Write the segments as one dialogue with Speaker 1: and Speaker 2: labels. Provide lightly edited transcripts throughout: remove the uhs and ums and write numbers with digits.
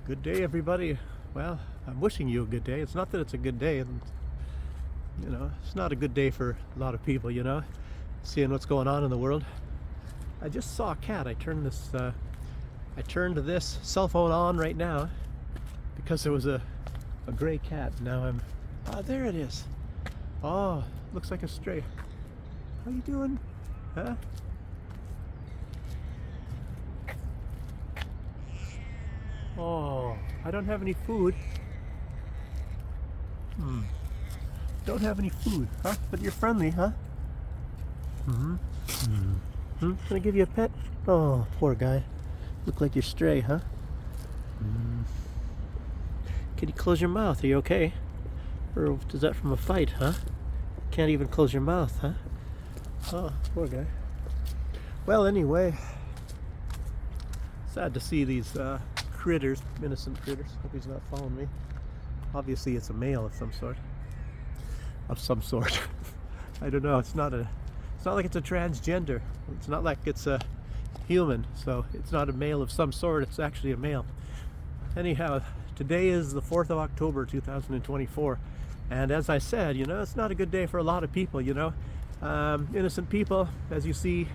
Speaker 1: Good day, everybody. Well, I'm wishing you a good day. It's not that it's a good day, and it's not a good day for a lot of people. Seeing what's going on in the world. I just saw a cat. I turned this cell phone on right now because there was a gray cat. Now there it is. Oh, looks like a stray. How you doing? Huh? Oh, I don't have any food. Don't have any food, huh? But you're friendly, huh? Can I give you a pet? Oh, poor guy. Look like you're stray, huh? Can you close your mouth? Are you okay? Or is that from a fight, huh? Can't even close your mouth, huh? Oh, poor guy. Well, anyway, sad to see these critters, innocent critters. Hope he's not following me. Obviously, it's a male of some sort. I don't know. It's not like it's a transgender. It's not like it's a human. So it's not a male of some sort. It's actually a male. Anyhow, today is the 4th of October, 2024. And as I said, it's not a good day for a lot of people, innocent people, as you see,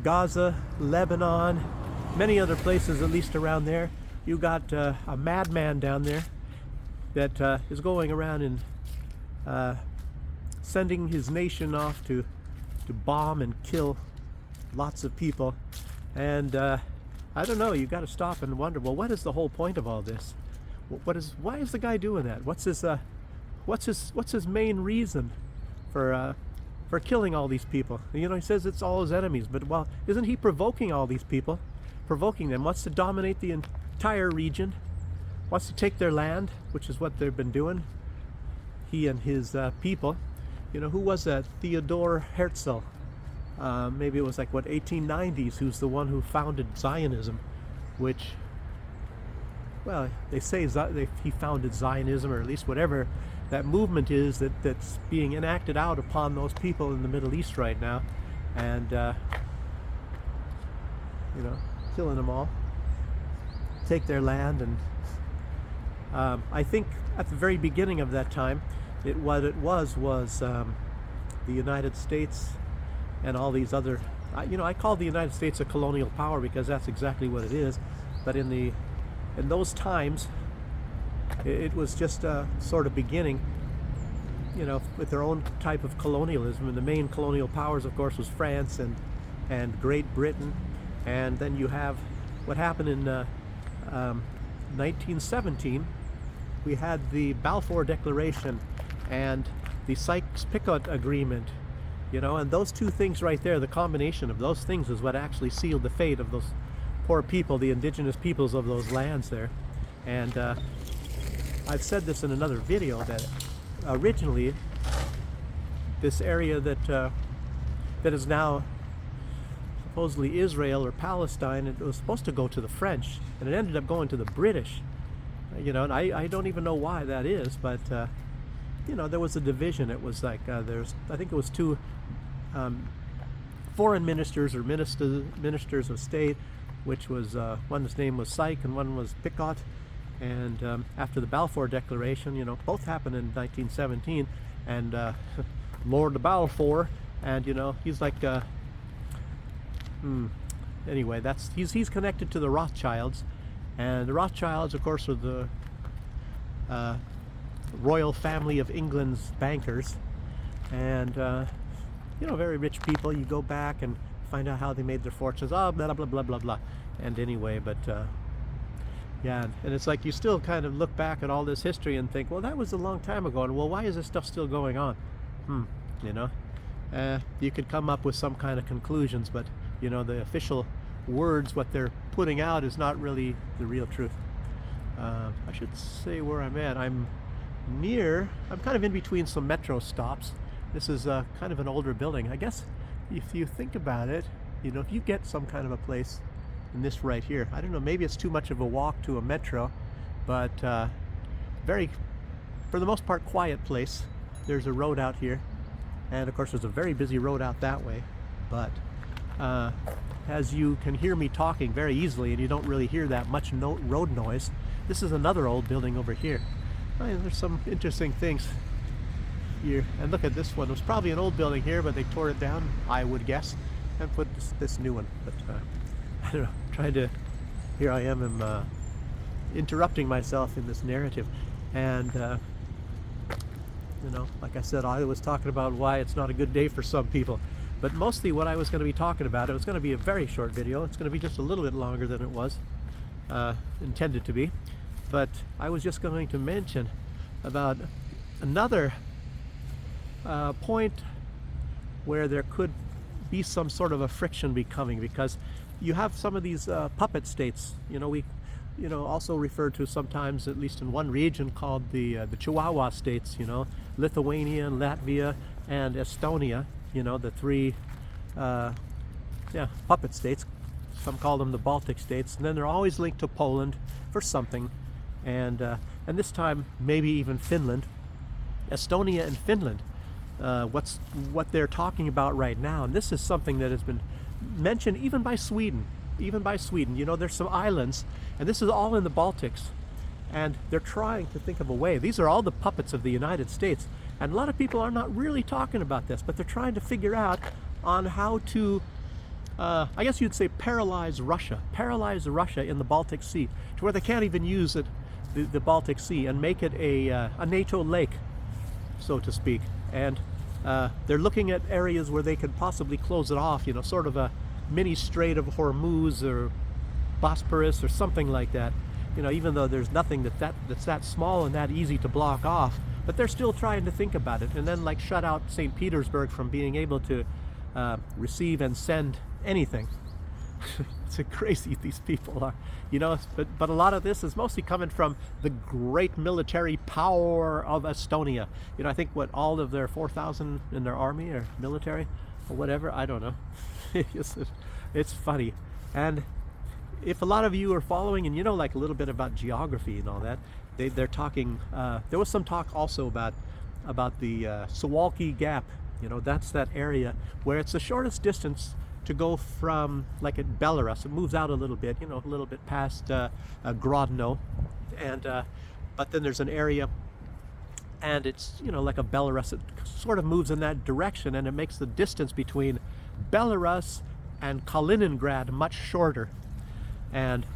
Speaker 1: Gaza, Lebanon, many other places, at least around there. You got a madman down there that is going around and sending his nation off to bomb and kill lots of people. And I don't know, you got to stop and wonder, well, what is the whole point of all this? Why is the guy doing that? What's his main reason for killing all these people? He says it's all his enemies, but well, isn't he provoking all these people? Provoking them, wants to dominate the entire region, wants to take their land, which is what they've been doing, he and his people. Who was that? Theodor Herzl. Maybe it was like 1890s, who's the one who founded Zionism, which, well, they say he founded Zionism, or at least whatever that movement is that's being enacted out upon those people in the Middle East right now, and killing them all, take their land. And I think at the very beginning of that time, what it was the United States and all these other, I call the United States a colonial power because that's exactly what it is. But in those times, it was just a sort of beginning, with their own type of colonialism. And the main colonial powers, of course, was France and Great Britain. And then you have what happened in 1917. We had the Balfour Declaration and the Sykes-Picot Agreement, and those two things right there, the combination of those things is what actually sealed the fate of those poor people, the indigenous peoples of those lands there. And I've said this in another video that originally this area that is now supposedly Israel or Palestine, it was supposed to go to the French, and it ended up going to the British. And I don't even know why that is, but there was a division. It was like I think it was two foreign ministers or ministers of state, which was one's name was Sykes and one was Picot. And after the Balfour Declaration, both happened in 1917, and Lord de Balfour, and he's like anyway, he's connected to the Rothschilds. And the Rothschilds, of course, are the royal family of England's bankers, and very rich people. You go back and find out how they made their fortunes. Oh, blah blah blah blah blah. And anyway, but yeah, and it's like you still kind of look back at all this history and think, well, that was a long time ago, and well, why is this stuff still going on? You could come up with some kind of conclusions, but the official words, what they're putting out, is not really the real truth. I should say where I'm at. I'm kind of in between some metro stops. This is kind of an older building. I guess if you think about it, if you get some kind of a place in this right here, I don't know, maybe it's too much of a walk to a metro, but very, for the most part, quiet place. There's a road out here, and of course there's a very busy road out that way, but as you can hear me talking very easily, and you don't really hear that much road noise, this is another old building over here. Oh, yeah, there's some interesting things here. And look at this one. It was probably an old building here, but they tore it down, I would guess, and put this new one. But I don't know, trying to, here I am interrupting myself in this narrative. And you know, like I said, I was talking about why it's not a good day for some people. But mostly what I was going to be talking about, it was going to be a very short video. It's going to be just a little bit longer than it was intended to be. But I was just going to mention about another point where there could be some sort of a friction becoming, because you have some of these puppet states. You know, we also referred to sometimes, at least in one region, called the Chihuahua states. You know, Lithuania, Latvia, and Estonia. You know, the three puppet states. Some call them the Baltic states, and then they're always linked to Poland for something, and this time maybe even Finland. Estonia and Finland, what they're talking about right now, and this is something that has been mentioned even by Sweden. You know, there's some islands, and this is all in the Baltics, and they're trying to think of a way. These are all the puppets of the United States, and a lot of people are not really talking about this, but they're trying to figure out on how to, I guess you'd say, paralyze Russia in the Baltic Sea, to where they can't even use it, the Baltic Sea, and make it a NATO lake, so to speak. And they're looking at areas where they could possibly close it off, you know, sort of a mini Strait of Hormuz or Bosporus or something like that. You know, even though there's nothing that's that small and that easy to block off, but they're still trying to think about it. And then, like, shut out St. Petersburg from being able to receive and send anything. It's crazy, these people are, you know. But a lot of this is mostly coming from the great military power of Estonia. You know, I think all of their 4,000 in their army or military or whatever, I don't know. It's funny. And if a lot of you are following and you know, like, a little bit about geography and all that, they're talking, there was some talk also about the Suwalki Gap. You know, that's that area where it's the shortest distance to go from, like, at Belarus. It moves out a little bit, you know, a little bit past Grodno, and but then there's an area, and it's, you know, like a Belarus. It sort of moves in that direction, and it makes the distance between Belarus and Kaliningrad much shorter. And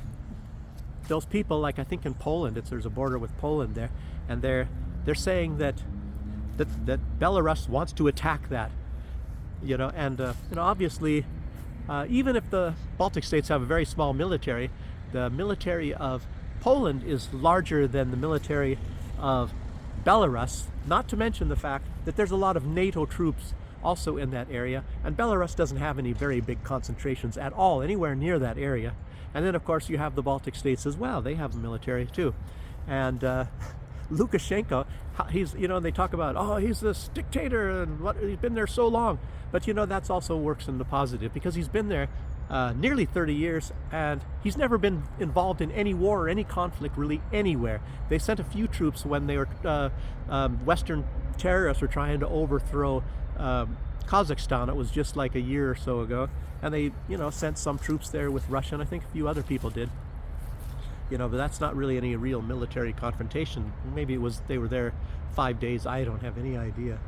Speaker 1: those people, like, I think in Poland, there's a border with Poland there, and they're saying that Belarus wants to attack that, you know. And you know, obviously, even if the Baltic states have a very small military, the military of Poland is larger than the military of Belarus, not to mention the fact that there's a lot of NATO troops also in that area, and Belarus doesn't have any very big concentrations at all anywhere near that area. And then, of course, you have the Baltic states as well. They have a military too. And Lukashenko, he's, you know, they talk about, oh, he's this dictator and what, he's been there so long. But, you know, that's also works in the positive, because he's been there nearly 30 years, and he's never been involved in any war or any conflict really anywhere. They sent a few troops when they were Western terrorists were trying to overthrow Kazakhstan. It was just like a year or so ago, and they, you know, sent some troops there with Russia, and I think a few other people did. You know, but that's not really any real military confrontation. Maybe it was, they were there 5 days. I don't have any idea.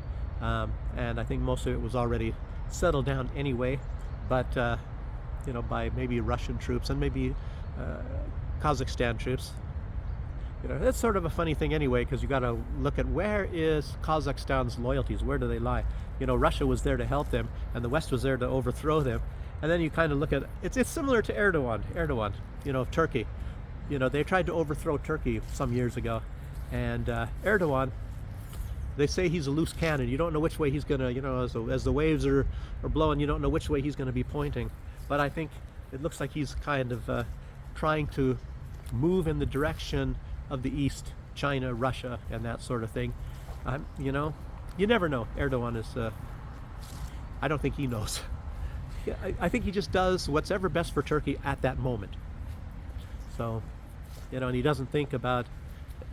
Speaker 1: And I think most of it was already settled down anyway, but you know, by maybe Russian troops and maybe Kazakhstan troops. You know, that's sort of a funny thing anyway, because you got to look at, where is Kazakhstan's loyalties? Where do they lie? You know, Russia was there to help them, and the West was there to overthrow them. And then you kind of look at, it's similar to Erdogan, you know, of Turkey. You know, they tried to overthrow Turkey some years ago, and Erdogan, they say he's a loose cannon. You don't know which way he's gonna, you know, as the waves are blowing, you don't know which way he's gonna be pointing. But I think it looks like he's kind of trying to move in the direction of the East, China, Russia, and that sort of thing. You know, you never know. Erdogan is, I don't think he knows. I think he just does what's ever best for Turkey at that moment. So, you know, and he doesn't think about,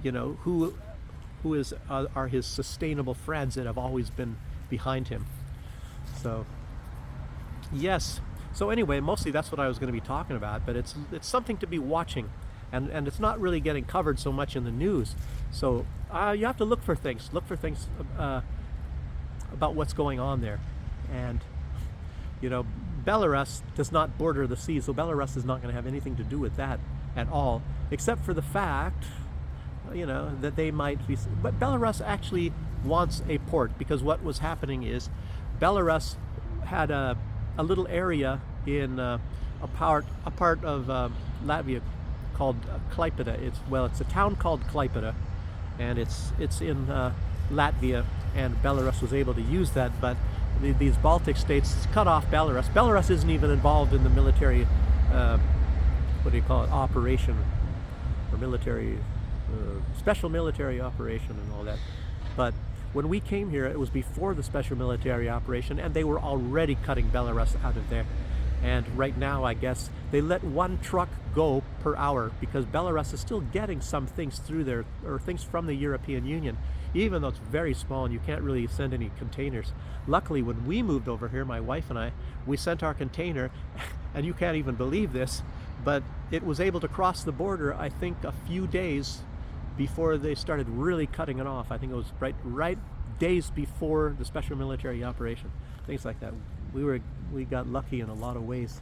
Speaker 1: you know, who are his sustainable friends that have always been behind him. So, yes. So anyway, mostly that's what I was going to be talking about, but it's something to be watching. and it's not really getting covered so much in the news. So you have to look for things about what's going on there. And Belarus does not border the sea, so Belarus is not going to have anything to do with that at all, except for the fact that they might be. But Belarus actually wants a port, because what was happening is Belarus had a little area in a part of Latvia called Klaipėda. It's a town called Klaipėda, and it's in Latvia, and Belarus was able to use that, but these Baltic states cut off Belarus. Belarus isn't even involved in the military, operation, or military, special military operation and all that. But when we came here, it was before the special military operation, and they were already cutting Belarus out of there. And right now, I guess, they let one truck go per hour, because Belarus is still getting some things through there, or things from the European Union, even though it's very small and you can't really send any containers. Luckily, when we moved over here, my wife and I, we sent our container, and you can't even believe this, but it was able to cross the border, I think, a few days before they started really cutting it off. I think it was right days before the special military operation, things like that. We got lucky in a lot of ways,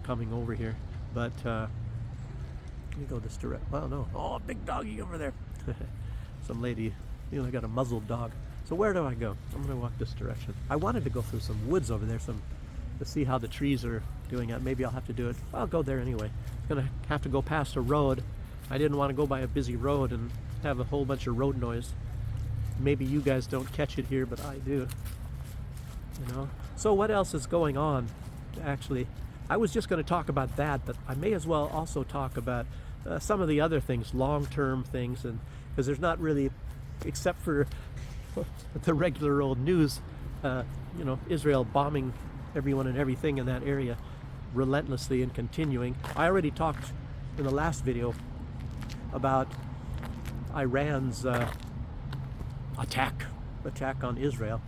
Speaker 1: coming over here. But let me go this direct. Well, no. Oh, big doggy over there. Some lady, I got a muzzled dog. So where do I go? I'm going to walk this direction. I wanted to go through some woods over there, to see how the trees are doing it. Maybe I'll have to do it. I'll go there anyway. I'm going to have to go past a road. I didn't want to go by a busy road and have a whole bunch of road noise. Maybe you guys don't catch it here, but I do. So what else is going on? Actually, I was just going to talk about that, but I may as well also talk about some of the other things, long-term things, and because there's not really, except for the regular old news, Israel bombing everyone and everything in that area relentlessly and continuing. I already talked in the last video about Iran's attack on Israel,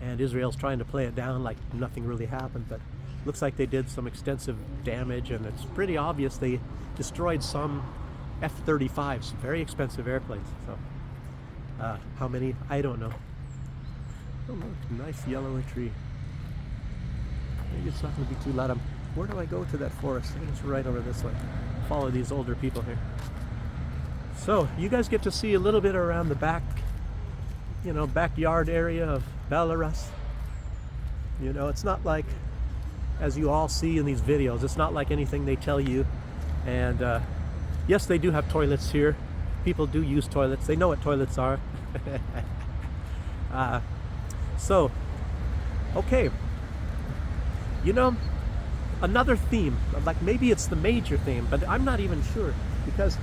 Speaker 1: and Israel's trying to play it down like nothing really happened, but looks like they did some extensive damage, and it's pretty obvious they destroyed some F-35s, very expensive airplanes. So how many? I don't know. Oh, look, nice yellow tree. Maybe it's not going to be too loud. Where do I go to that forest? I think it's right over this way. Follow these older people here. So you guys get to see a little bit around the back, backyard area of Belarus. It's not like, as you all see in these videos, it's not like anything they tell you. And yes, they do have toilets here. People do use toilets. They know what toilets are. So, okay. Another theme, like maybe it's the major theme, but I'm not even sure, because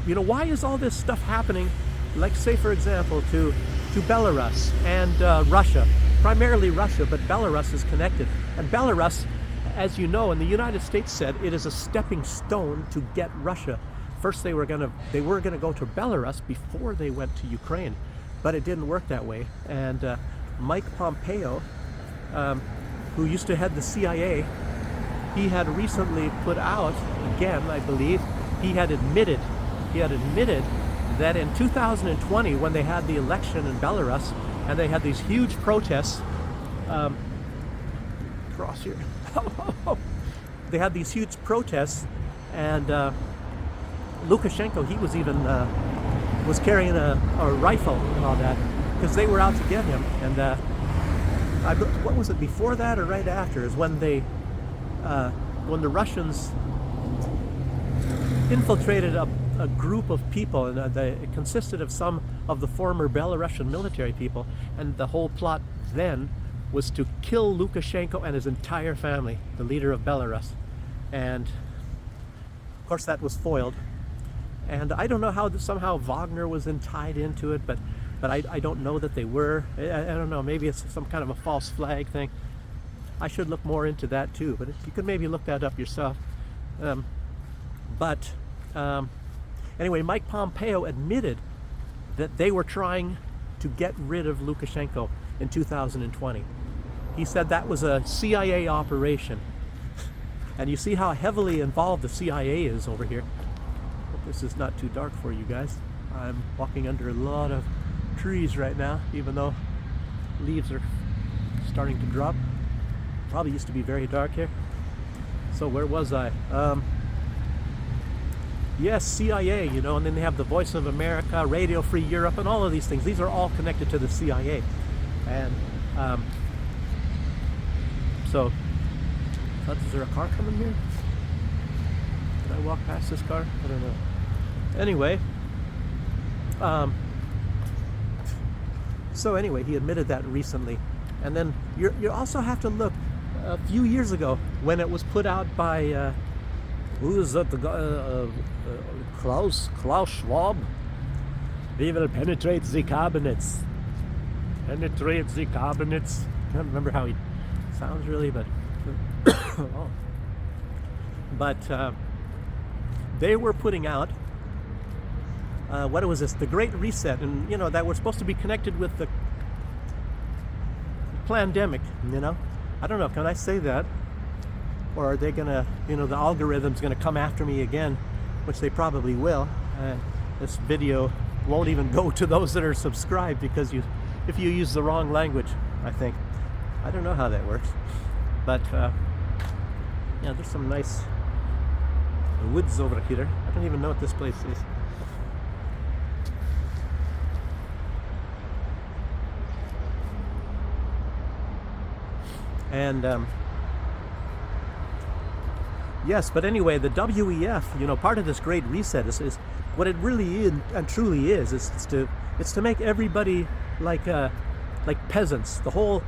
Speaker 1: why is all this stuff happening, like say for example to Belarus and Russia, primarily Russia, but Belarus is connected. And Belarus, as you know, and the United States said, it is a stepping stone to get Russia. First they were gonna go to Belarus before they went to Ukraine, but it didn't work that way. And Mike Pompeo, who used to head the CIA, he had recently put out, again, I believe, he had admitted that in 2020, when they had the election in Belarus, and they had these huge protests, cross here, they had these huge protests, and Lukashenko, he was even, was carrying a rifle and all that, because they were out to get him. And what was it, before that or right after, is when the Russians infiltrated a group of people, and it consisted of some of the former Belarusian military people, and the whole plot then was to kill Lukashenko and his entire family, the leader of Belarus. And of course that was foiled. And I don't know how somehow Wagner was tied into it, but I don't know that they were. I don't know, maybe it's some kind of a false flag thing. I should look more into that too, but you could maybe look that up yourself. Anyway, Mike Pompeo admitted that they were trying to get rid of Lukashenko in 2020. He said that was a CIA operation. And you see how heavily involved the CIA is over here. Hope this is not too dark for you guys. I'm walking under a lot of trees right now, even though leaves are starting to drop. Probably used to be very dark here. So where was I? Yes, CIA, you know, and then they have the Voice of America, Radio Free Europe, and all of these things. These are all connected to the CIA. And so, is there a car coming here? Did I walk past this car? I don't know. Anyway, so anyway, he admitted that recently. And then you also have to look a few years ago when it was put out by who is that? The guy, Klaus Schwab. We will penetrate the cabinets. Penetrate the cabinets. I don't remember how he sounds really, but oh. But they were putting out what was this? The Great Reset, and you know that we're supposed to be connected with the pandemic. You know, I don't know. Can I say that? Or are they gonna, you know, the algorithm's gonna come after me again, which they probably will. This video won't even go to those that are subscribed because if you use the wrong language, I think. I don't know how that works, but yeah, there's some nice woods over here. I don't even know what this place is. And yes, but anyway, the WEF, you know, part of this Great Reset is what it really is and truly is it's to make everybody like peasants, the whole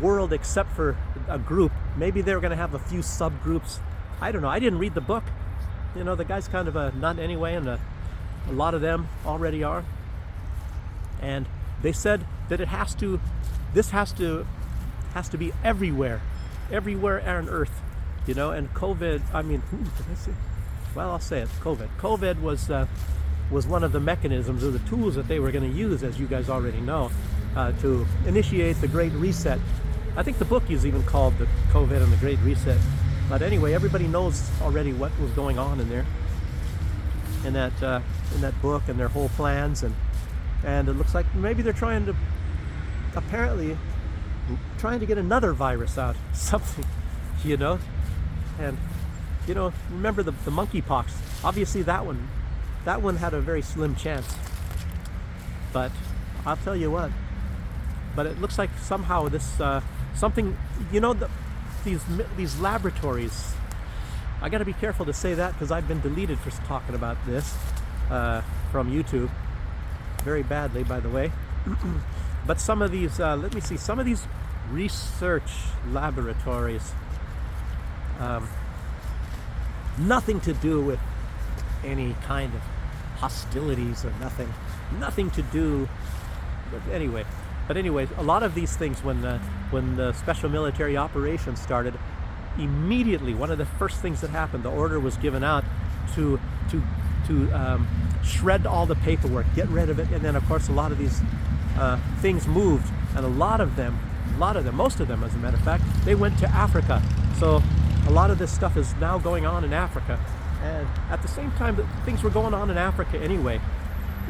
Speaker 1: world except for a group. Maybe they're going to have a few subgroups. I don't know. I didn't read the book. You know, the guy's kind of a nut anyway, and a lot of them already are. And they said that this has to be everywhere on Earth. You know, and COVID, I mean, well, I'll say it, COVID was one of the mechanisms or the tools that they were going to use, as you guys already know, to initiate the Great Reset. I think the book is even called the COVID and the Great Reset. But anyway, everybody knows already what was going on in there, in that book and their whole plans, and it looks like maybe they're trying to get another virus out, something, you know. And you know, remember the monkeypox? Obviously that one had a very slim chance. But I'll tell you what. But it looks like somehow this something, you know, these laboratories. I got to be careful to say that because I've been deleted for talking about this from YouTube, very badly, by the way. But some of these, let me see, some of these research laboratories. Nothing to do with any kind of hostilities or nothing to do with But anyways, a lot of these things, when the special military operations started, immediately one of the first things that happened, the order was given out to shred all the paperwork, get rid of it, and then of course a lot of these things moved, and a lot of them, most of them as a matter of fact, they went to Africa. So a lot of this stuff is now going on in Africa, and at the same time that things were going on in Africa anyway,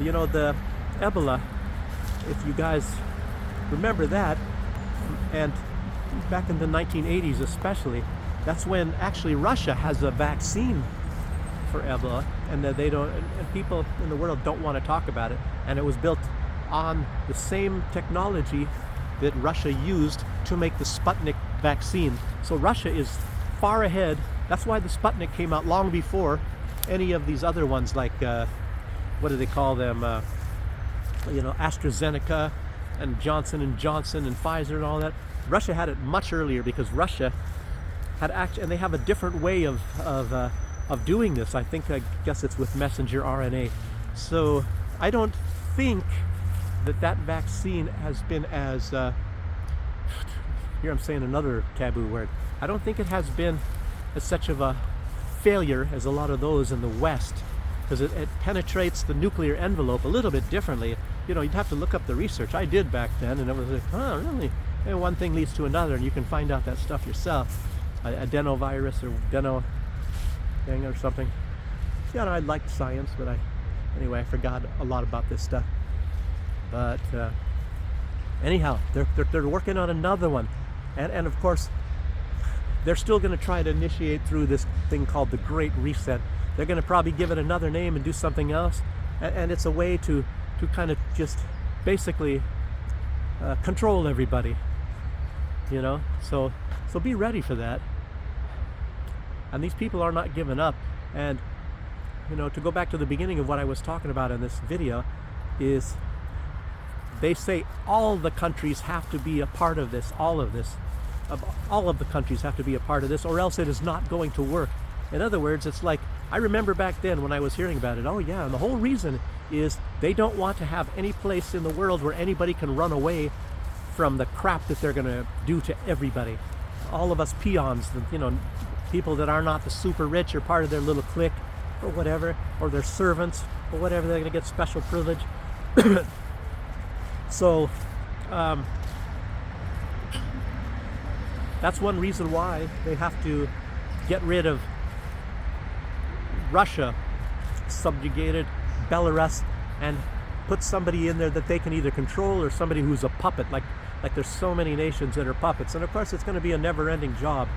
Speaker 1: you know, the Ebola, if you guys remember that, and back in the 1980s especially, that's when actually Russia has a vaccine for Ebola, and that they don't, and people in the world don't want to talk about it, and it was built on the same technology that Russia used to make the Sputnik vaccine. So Russia is far ahead. That's why the Sputnik came out long before any of these other ones, like what do they call them, you know, AstraZeneca and Johnson & Johnson and Pfizer and all that. Russia had it much earlier because Russia had and they have a different way of doing this. I guess it's with messenger RNA. So I don't think that vaccine has been as here I'm saying another taboo word. I don't think it has been as such of a failure as a lot of those in the West, because it penetrates the nuclear envelope a little bit differently. You know, you'd have to look up the research. I did back then, and it was like, oh, really? And one thing leads to another, and you can find out that stuff yourself. adenovirus or adeno thing or something. You know, I liked science, but anyway, I forgot a lot about this stuff. But anyhow, they're working on another one, and of course, they're still going to try to initiate through this thing called the Great Reset. They're going to probably give it another name and do something else, and it's a way to kind of just basically control everybody, you know. So be ready for that. And these people are not giving up. And you know, to go back to the beginning of what I was talking about in this video, is they say all the countries have to be a part of this, all of the countries have to be a part of this, or else it is not going to work. In other words, it's like, I remember back then when I was hearing about it, oh yeah, and the whole reason is they don't want to have any place in the world where anybody can run away from the crap that they're going to do to everybody. All of us peons, you know, people that are not the super rich or part of their little clique or whatever, or their servants or whatever, they're going to get special privilege. So that's one reason why they have to get rid of Russia, subjugated Belarus, and put somebody in there that they can either control, or somebody who's a puppet. Like there's so many nations that are puppets, and of course it's going to be a never-ending job.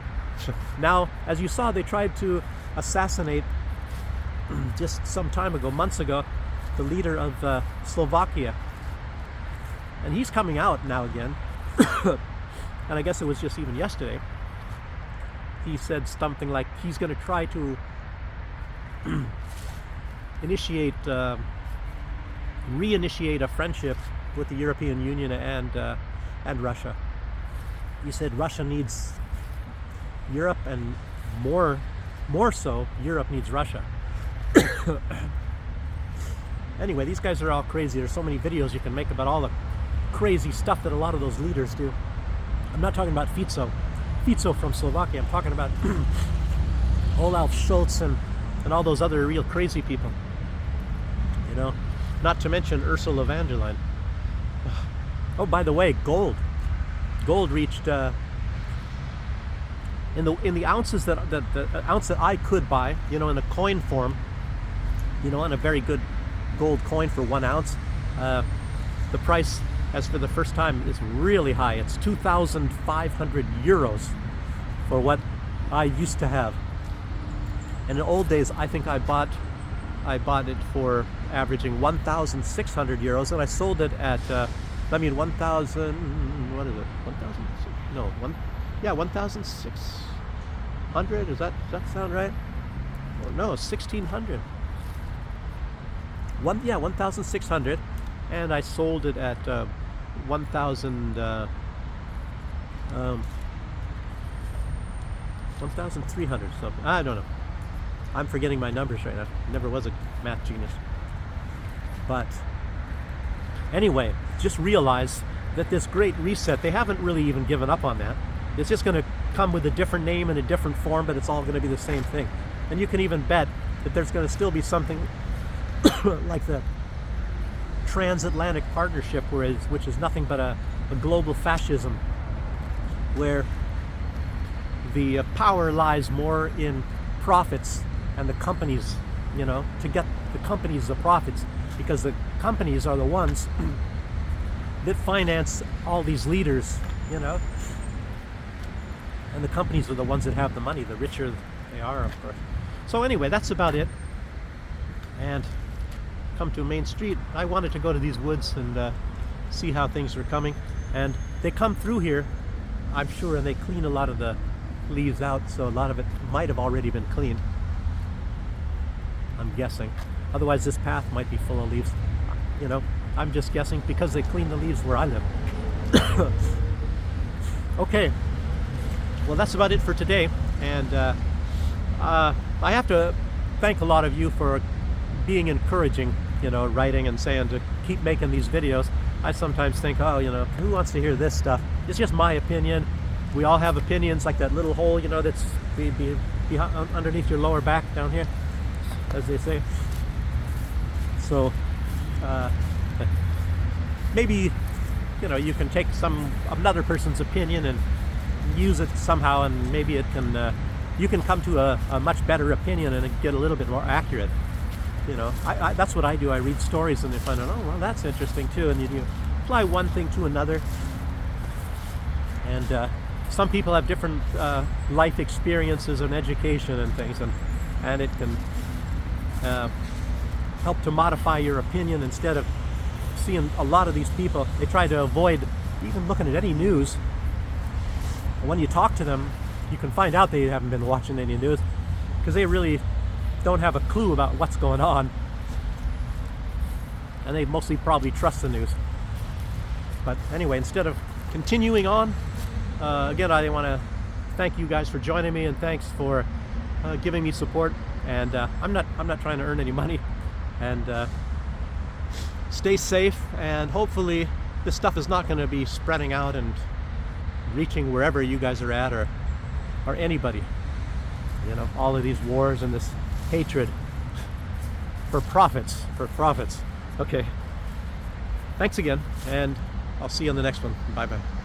Speaker 1: Now, as you saw, they tried to assassinate just some time ago, months ago, the leader of Slovakia, and he's coming out now again. And I guess it was just even yesterday, he said something like he's going to try to reinitiate a friendship with the European Union and Russia. He said Russia needs Europe, and more so, Europe needs Russia. Anyway, these guys are all crazy. There's so many videos you can make about all the crazy stuff that a lot of those leaders do. I'm not talking about Fico from Slovakia. I'm talking about Olaf Scholz and all those other real crazy people. You know, not to mention Ursula von der Leyen. Oh, by the way, gold reached in the ounces the ounce that I could buy, you know, in a coin form, you know, in a very good gold coin for 1 ounce. The price, as for the first time, is really high. It's 2,500 euros for what I used to have. And in the old days, I think I bought it for averaging 1,600 euros, and I sold it at 1,000. What is it? 1,000? No, 1,600. Does that sound right? Oh, no, 1,600. 1,600, and I sold it at 1,300 something. I don't know. I'm forgetting my numbers right now. Never was a math genius. But anyway, just realize that this Great Reset, they haven't really even given up on that. It's just going to come with a different name and a different form, but it's all going to be the same thing. And you can even bet that there's going to still be something like the Transatlantic Partnership, which is nothing but a global fascism, where the power lies more in profits and the companies, you know, to get the companies the profits, because the companies are the ones that finance all these leaders, you know, and the companies are the ones that have the money. The richer they are, of course. So anyway, that's about it. And come to Main Street. I wanted to go to these woods and see how things were coming, and they come through here, I'm sure, and they clean a lot of the leaves out, so a lot of it might have already been cleaned, I'm guessing. Otherwise this path might be full of leaves, you know. I'm just guessing because they clean the leaves where I live. Okay, well, that's about it for today, and I have to thank a lot of you for being encouraging, you know, writing and saying to keep making these videos. I sometimes think, oh, you know, who wants to hear this stuff? It's just my opinion. We all have opinions, like that little hole, you know, that's underneath your lower back down here, as they say. So maybe, you know, you can take another person's opinion and use it somehow, and maybe it can you can come to a much better opinion and get a little bit more accurate. You know, that's what I do. I read stories and I find out, oh well, that's interesting too, and you apply one thing to another. And some people have different life experiences and education and things, and it can help to modify your opinion. Instead of seeing a lot of these people, they try to avoid even looking at any news. And when you talk to them, you can find out they haven't been watching any news, because they really don't have a clue about what's going on, and they mostly probably trust the news. But anyway, instead of continuing on, again, I want to thank you guys for joining me, and thanks for giving me support. And I'm not trying to earn any money. And stay safe, and hopefully this stuff is not going to be spreading out and reaching wherever you guys are at, or anybody. You know, all of these wars and this hatred for profits. Okay. Thanks again, and I'll see you on the next one. Bye bye.